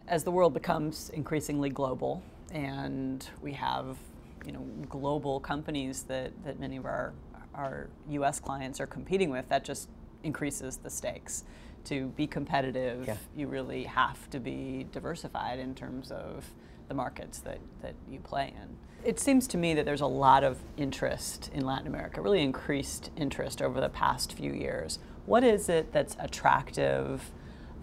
As the world becomes increasingly global, and we have, global companies that many of our U.S. clients are competing with, that just increases the stakes. To be competitive, you really have to be diversified in terms of the markets that you play in. It seems to me that there's a lot of interest in Latin America, really increased interest over the past few years. What is it that's attractive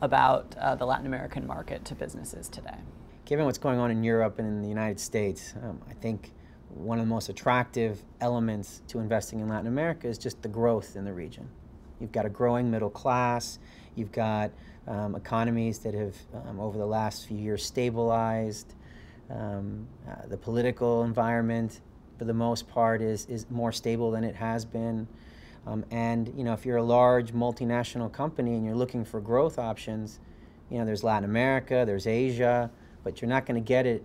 about the Latin American market to businesses today? Given what's going on in Europe and in the United States, I think one of the most attractive elements to investing in Latin America is just the growth in the region. You've got a growing middle class, you've got economies that have, over the last few years, stabilized. The political environment, for the most part, is more stable than it has been. And if you're a large multinational company and you're looking for growth options, there's Latin America, there's Asia, but you're not going to get it,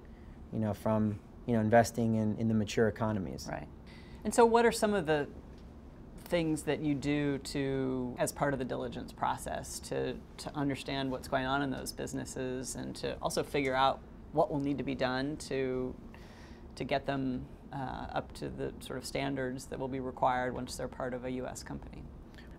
from investing in the mature economies. Right. And so, what are some of the things that you do as part of the diligence process, to understand what's going on in those businesses, and to also figure out what will need to be done to get them up to the sort of standards that will be required once they're part of a U.S. company?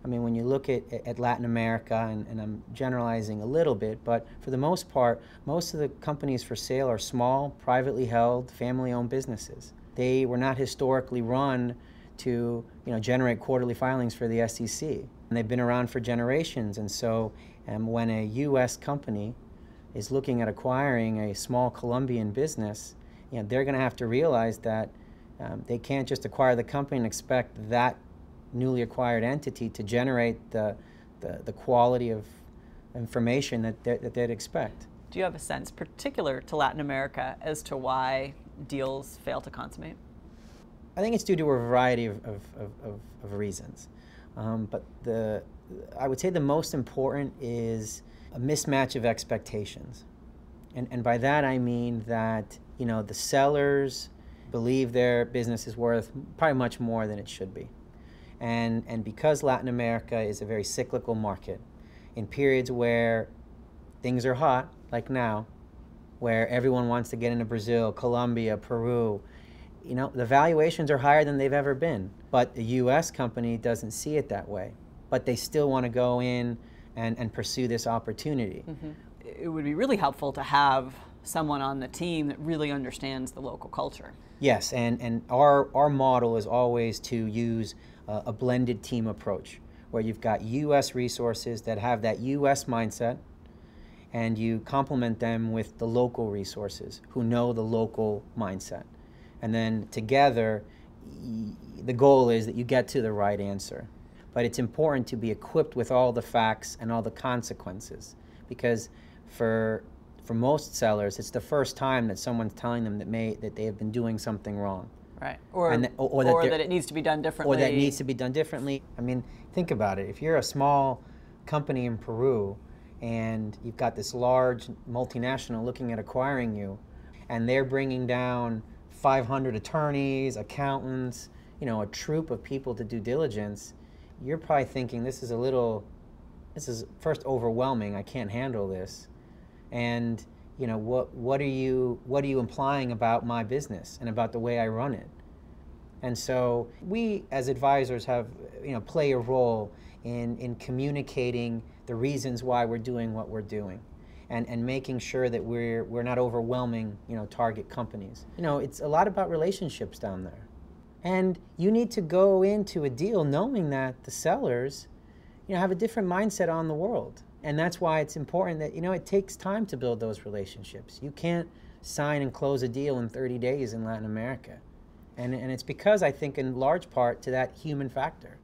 I mean, when you look at Latin America, and I'm generalizing a little bit, but for the most part, most of the companies for sale are small, privately held, family-owned businesses. They were not historically run to generate quarterly filings for the SEC. And they've been around for generations, and so when a U.S. company is looking at acquiring a small Colombian business, they're going to have to realize that they can't just acquire the company and expect that newly acquired entity to generate the quality of information that they'd expect. Do you have a sense, particular to Latin America, as to why deals fail to consummate? I think it's due to a variety of reasons. But I would say the most important is a mismatch of expectations. And by that I mean that the sellers believe their business is worth probably much more than it should be. And because Latin America is a very cyclical market, in periods where things are hot, like now, where everyone wants to get into Brazil, Colombia, Peru, the valuations are higher than they've ever been. But the U.S. company doesn't see it that way. But they still want to go in and pursue this opportunity. Mm-hmm. It would be really helpful to have someone on the team that really understands the local culture. Yes, and our model is always to use a blended team approach, where you've got U.S. resources that have that U.S. mindset, and you complement them with the local resources who know the local mindset. And then together, the goal is that you get to the right answer. But it's important to be equipped with all the facts and all the consequences, because for most sellers, it's the first time that someone's telling them that they have been doing something wrong. Right. Or that it needs to be done differently. Or that it needs to be done differently. I mean, think about it. If you're a small company in Peru and you've got this large multinational looking at acquiring you, and they're bringing down 500 attorneys, accountants, a troop of people to do diligence, you're probably thinking, this is first overwhelming, I can't handle this. And what are you implying about my business and about the way I run it? And so we as advisors have play a role in communicating the reasons why we're doing what we're doing, and making sure that we're not overwhelming target companies. It's a lot about relationships down there. And you need to go into a deal knowing that the sellers have a different mindset on the world. And that's why it's important that it takes time to build those relationships. You can't sign and close a deal in 30 days in Latin America. And it's because, I think, in large part, to that human factor.